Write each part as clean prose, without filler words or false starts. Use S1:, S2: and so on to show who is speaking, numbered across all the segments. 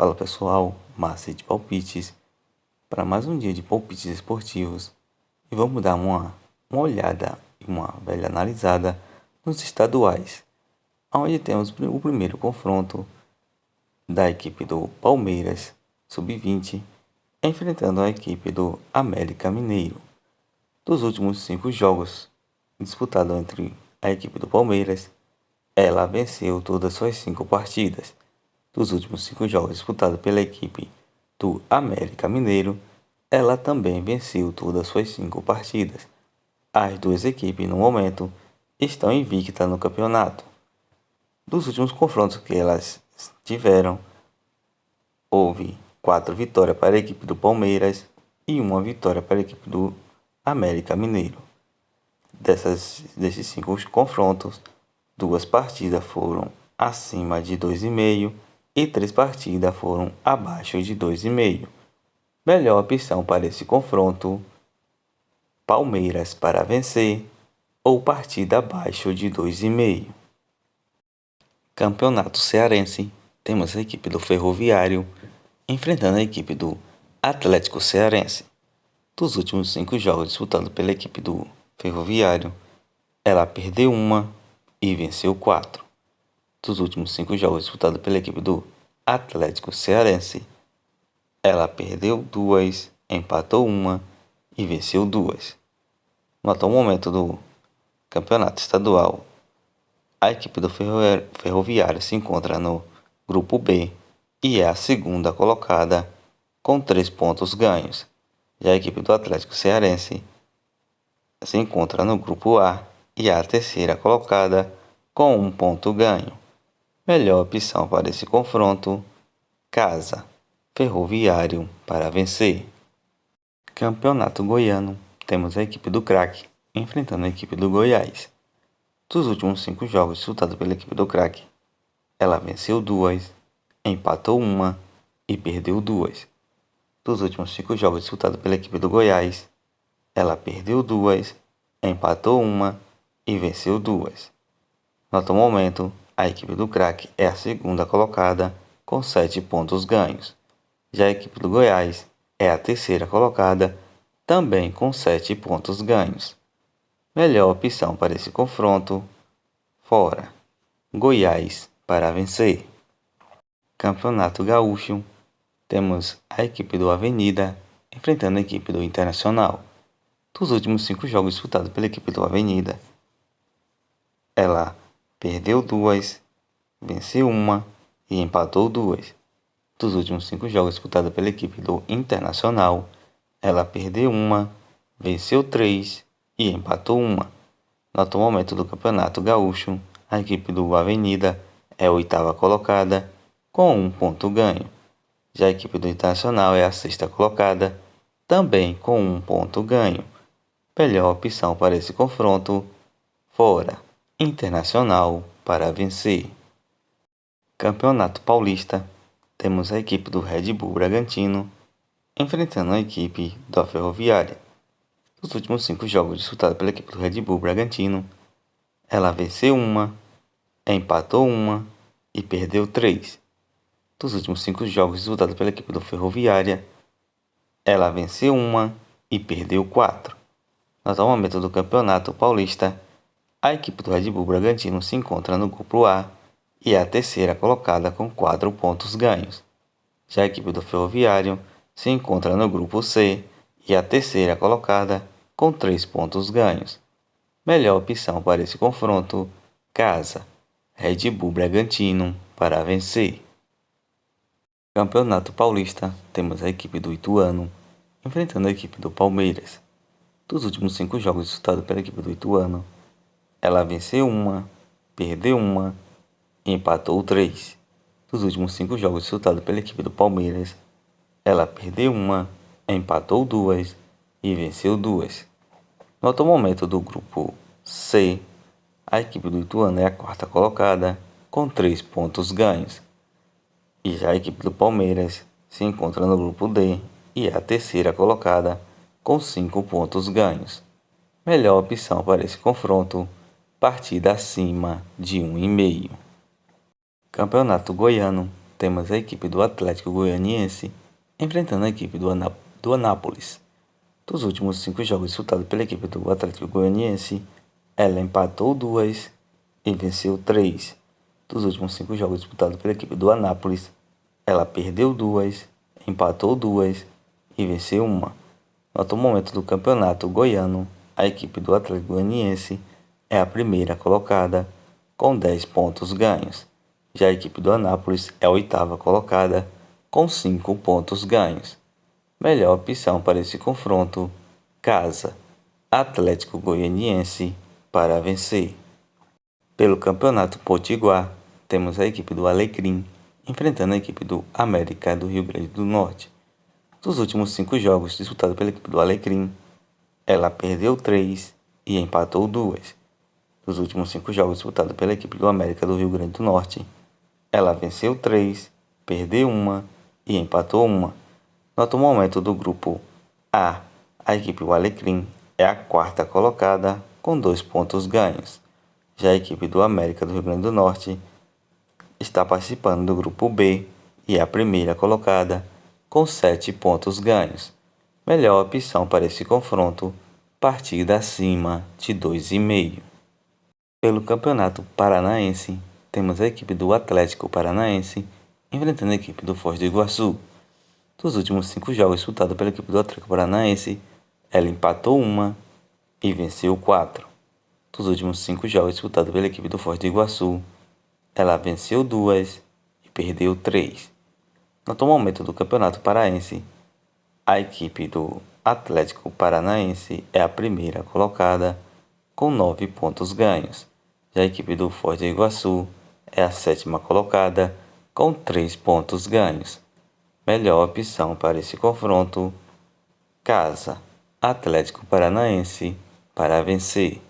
S1: Fala pessoal, Márcio de Palpites, para mais um dia de palpites esportivos e vamos dar uma olhada e uma velha analisada nos estaduais, onde temos o primeiro confronto da equipe do Palmeiras Sub-20 enfrentando a equipe do América Mineiro. Dos últimos 5 jogos disputados entre a equipe do Palmeiras, ela venceu todas suas 5 partidas. Dos últimos 5 jogos disputados pela equipe do América Mineiro, ela também venceu todas suas 5 partidas. As duas equipes, no momento, estão invictas no campeonato. Dos últimos confrontos que elas tiveram, houve 4 vitórias para a equipe do Palmeiras e 1 vitória para a equipe do América Mineiro. Desses 5 confrontos, 2 partidas foram acima de 2,5 e 3 partidas foram abaixo de 2,5. Melhor opção para esse confronto: Palmeiras para vencer ou partida abaixo de 2,5. Campeonato Cearense, temos a equipe do Ferroviário enfrentando a equipe do Atlético Cearense. Dos últimos 5 jogos disputados pela equipe do Ferroviário, ela perdeu 1 e venceu 4. Dos últimos 5 jogos disputados pela equipe do Atlético Cearense, ela perdeu 2, empatou 1 e venceu 2. No atual momento do campeonato estadual, a equipe do Ferroviário se encontra no grupo B e é a segunda colocada com 3 pontos ganhos. Já a equipe do Atlético Cearense se encontra no grupo A e é a terceira colocada com 1 ponto ganho. Melhor opção para esse confronto: Casa, Ferroviário para vencer. Campeonato Goiano, temos a equipe do Craque enfrentando a equipe do Goiás. Dos últimos 5 jogos disputados pela equipe do Craque, ela venceu 2, empatou 1 e perdeu 2. Dos últimos 5 jogos disputados pela equipe do Goiás, ela perdeu 2, empatou 1 e venceu 2. No atual momento, a equipe do Craque é a segunda colocada com 7 pontos ganhos. Já a equipe do Goiás é a terceira colocada também com 7 pontos ganhos. Melhor opção para esse confronto: fora, Goiás para vencer. Campeonato Gaúcho, temos a equipe do Avenida enfrentando a equipe do Internacional. Dos últimos 5 jogos disputados pela equipe do Avenida, ela perdeu 2, venceu 1 e empatou 2. Dos últimos 5 jogos disputados pela equipe do Internacional, ela perdeu 1, venceu 3 e empatou 1. No atual momento do Campeonato Gaúcho, a equipe do Avenida é a 8ª colocada com 1 ponto ganho. Já a equipe do Internacional é a 6ª colocada, também com 1 ponto ganho. Melhor opção para esse confronto: fora, Internacional para vencer. Campeonato Paulista, temos a equipe do Red Bull Bragantino enfrentando a equipe da Ferroviária. Nos últimos 5 jogos disputados pela equipe do Red Bull Bragantino, ela venceu 1, empatou 1 e perdeu 3. Dos últimos 5 jogos disputados pela equipe do Ferroviária, ela venceu 1 e perdeu 4. No atual momento do Campeonato Paulista, a equipe do Red Bull Bragantino se encontra no grupo A e é a terceira colocada com 4 pontos ganhos. Já a equipe do Ferroviário se encontra no grupo C e é a terceira colocada com 3 pontos ganhos. Melhor opção para esse confronto: Casa, Red Bull Bragantino para vencer. Campeonato Paulista, temos a equipe do Ituano enfrentando a equipe do Palmeiras. Dos últimos 5 jogos disputados pela equipe do Ituano, ela venceu 1, perdeu 1 e empatou 3. Dos últimos 5 jogos disputados pela equipe do Palmeiras, ela perdeu 1, empatou 2 e venceu 2. No atual momento do grupo C, a equipe do Ituano é a 4ª colocada com 3 pontos ganhos. E já a equipe do Palmeiras se encontra no grupo D e é a terceira colocada com 5 pontos ganhos. Melhor opção para esse confronto: partida acima de 1,5. Campeonato Goiano, temos a equipe do Atlético Goianiense enfrentando a equipe do Anápolis. Dos últimos 5 jogos disputados pela equipe do Atlético Goianiense, ela empatou 2 e venceu 3. Dos últimos 5 jogos disputados pela equipe do Anápolis, ela perdeu 2, empatou 2 e venceu 1. No atual momento do campeonato goiano, a equipe do Atlético Goianiense é a primeira colocada com 10 pontos ganhos. Já a equipe do Anápolis é a oitava colocada com 5 pontos ganhos. Melhor opção para esse confronto: casa, Atlético Goianiense para vencer. Pelo Campeonato Potiguar, temos a equipe do Alecrim enfrentando a equipe do América do Rio Grande do Norte. Dos últimos 5 jogos disputados pela equipe do Alecrim, ela perdeu 3 e empatou 2. Dos últimos 5 jogos disputados pela equipe do América do Rio Grande do Norte, ela venceu 3, perdeu 1 e empatou 1. No atual momento do grupo A, a equipe do Alecrim é a quarta colocada com 2 pontos ganhos. Já a equipe do América do Rio Grande do Norte está participando do grupo B e é a primeira colocada com 7 pontos ganhos. Melhor opção para esse confronto: partida acima de 2,5. Pelo Campeonato Paranaense, temos a equipe do Atlético Paranaense enfrentando a equipe do Foz do Iguaçu. Dos últimos 5 jogos disputados pela equipe do Atlético Paranaense, ela empatou 1 e venceu 4. Dos últimos 5 jogos disputados pela equipe do Foz do Iguaçu, ela venceu 2 e perdeu 3. No atual momento do Campeonato Paraense, a equipe do Atlético Paranaense é a primeira colocada com 9 pontos ganhos. Já a equipe do Foz do Iguaçu é a sétima colocada com 3 pontos ganhos. Melhor opção para esse confronto: casa, Atlético Paranaense para vencer.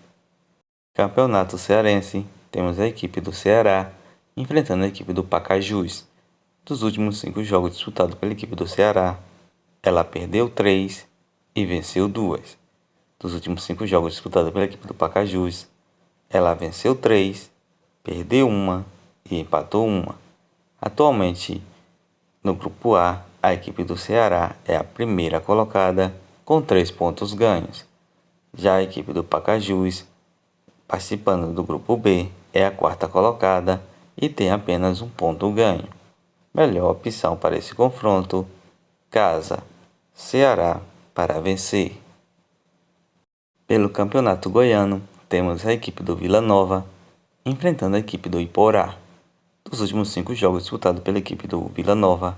S1: Campeonato Cearense, temos a equipe do Ceará enfrentando a equipe do Pacajus. Dos últimos 5 jogos disputados pela equipe do Ceará, ela perdeu 3 e venceu 2. Dos últimos 5 jogos disputados pela equipe do Pacajus, ela venceu 3, perdeu 1 e empatou 1. Atualmente, no grupo A, a equipe do Ceará é a primeira colocada com 3 pontos ganhos. Já a equipe do Pacajus, participando do grupo B, é a quarta colocada e tem apenas 1 ponto ganho. Melhor opção para esse confronto: casa, Ceará para vencer. Pelo Campeonato Goiano, temos a equipe do Vila Nova enfrentando a equipe do Iporá. Dos últimos 5 jogos disputados pela equipe do Vila Nova,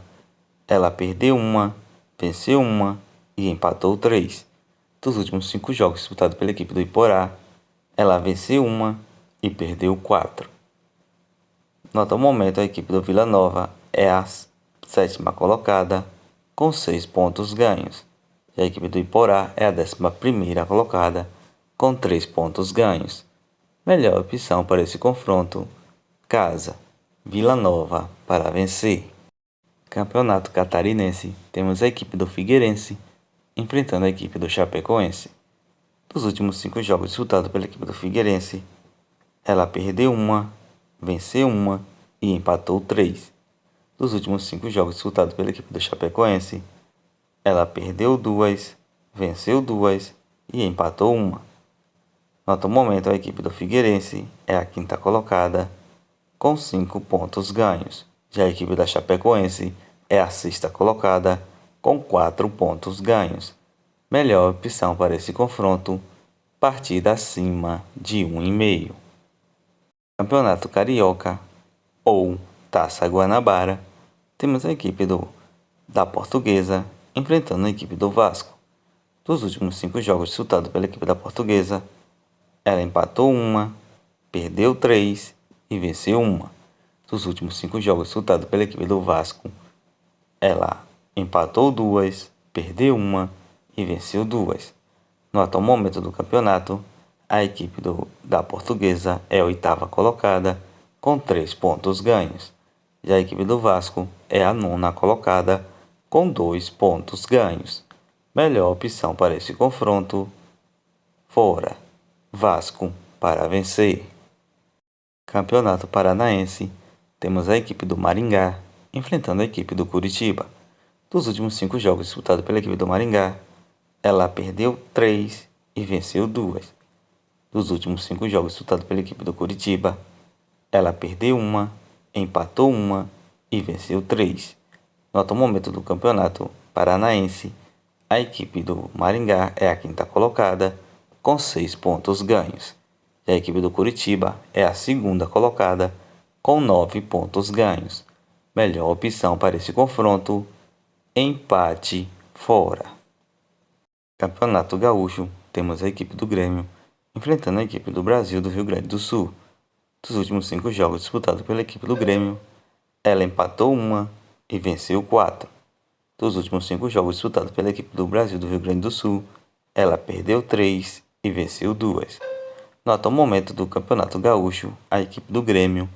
S1: ela perdeu 1, venceu 1 e empatou 3. Dos últimos 5 jogos disputados pela equipe do Iporá, ela venceu 1 e perdeu 4. No atual momento, a equipe do Vila Nova é a sétima colocada com 6 pontos ganhos. Já a equipe do Iporá é a 11ª colocada com 3 pontos ganhos. Melhor opção para esse confronto: casa, Vila Nova para vencer. Campeonato Catarinense, temos a equipe do Figueirense enfrentando a equipe do Chapecoense. Dos últimos 5 jogos disputados pela equipe do Figueirense, ela perdeu 1, venceu 1 e empatou 3. Dos últimos 5 jogos disputados pela equipe do Chapecoense, ela perdeu 2, venceu 2 e empatou 1. No atual momento, a equipe do Figueirense é a quinta colocada com 5 pontos ganhos. Já a equipe da Chapecoense é a sexta colocada com 4 pontos ganhos. Melhor opção para esse confronto: partida acima de 1,5. Campeonato Carioca ou Taça Guanabara, temos a equipe da Portuguesa enfrentando a equipe do Vasco. Dos últimos 5 jogos disputados pela equipe da Portuguesa, ela empatou 1, perdeu 3 e venceu 1. Dos últimos 5 jogos disputados pela equipe do Vasco, ela empatou 2, perdeu 1 e venceu 2. No atual momento do campeonato, a equipe da Portuguesa é a oitava colocada com 3 pontos ganhos. Já a equipe do Vasco é a nona colocada com 2 pontos ganhos. Melhor opção para esse confronto: fora, Vasco para vencer. Campeonato Paranaense, temos a equipe do Maringá enfrentando a equipe do Curitiba. Dos últimos 5 jogos disputados pela equipe do Maringá, ela perdeu 3 e venceu 2. Dos últimos 5 jogos disputados pela equipe do Curitiba, ela perdeu 1, empatou 1 e venceu 3. No atual momento do campeonato paranaense, a equipe do Maringá é a quinta colocada, com 6 pontos ganhos. E a equipe do Curitiba é a segunda colocada, com 9 pontos ganhos. Melhor opção para esse confronto: empate fora. Campeonato Gaúcho, temos a equipe do Grêmio enfrentando a equipe do Brasil do Rio Grande do Sul. Dos últimos 5 jogos disputados pela equipe do Grêmio, ela empatou 1 e venceu 4. Dos últimos 5 jogos disputados pela equipe do Brasil do Rio Grande do Sul, ela perdeu 3 e venceu 2. No atual momento do Campeonato Gaúcho, a equipe do Grêmio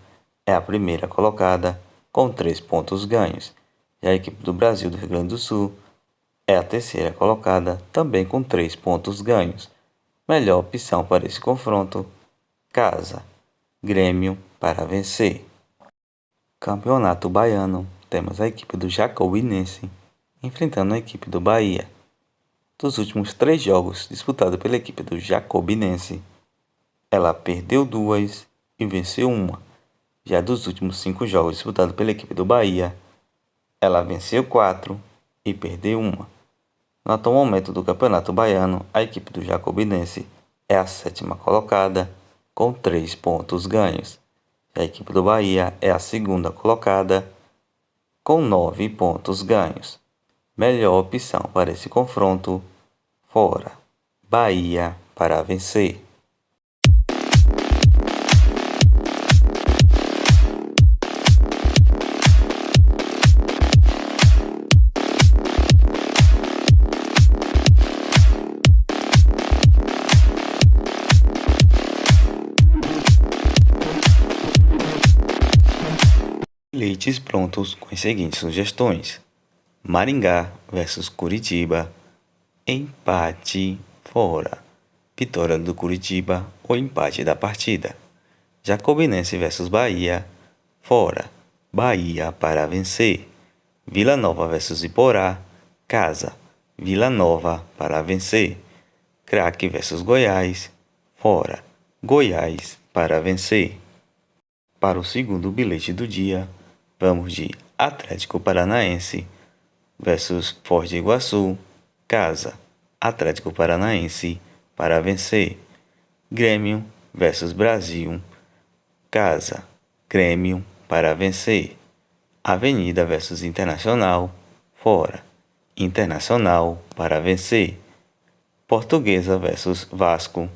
S1: é a primeira colocada, com 3 pontos ganhos, e a equipe do Brasil do Rio Grande do Sul é a terceira colocada, também com 3 pontos ganhos. Melhor opção para esse confronto: casa, Grêmio para vencer. Campeonato Baiano, temos a equipe do Jacobinense enfrentando a equipe do Bahia. Dos últimos 3 jogos disputados pela equipe do Jacobinense, ela perdeu 2 e venceu 1. Já dos últimos 5 jogos disputados pela equipe do Bahia, ela venceu 4 e perdeu 1. No atual momento do Campeonato Baiano, a equipe do Jacobinense é a sétima colocada, com 3 pontos ganhos. A equipe do Bahia é a segunda colocada, com 9 pontos ganhos. Melhor opção para esse confronto: fora, Bahia para vencer. Bilhetes prontos com as seguintes sugestões: Maringá versus Curitiba, empate fora, vitória do Curitiba ou empate da partida. Jacobinense versus Bahia, fora, Bahia para vencer. Vila Nova versus Iporá, casa, Vila Nova para vencer. Craque versus Goiás, fora, Goiás para vencer. Para o segundo bilhete do dia, vamos de Atlético Paranaense versus Foz do Iguaçu, casa, Atlético Paranaense para vencer. Grêmio versus Brasil, casa, Grêmio para vencer. Avenida versus Internacional, fora, Internacional para vencer. Portuguesa versus Vasco,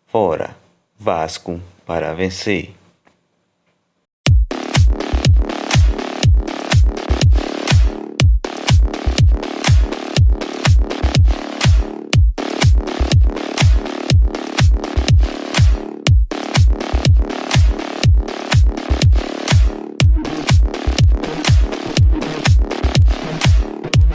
S1: fora, Vasco para vencer.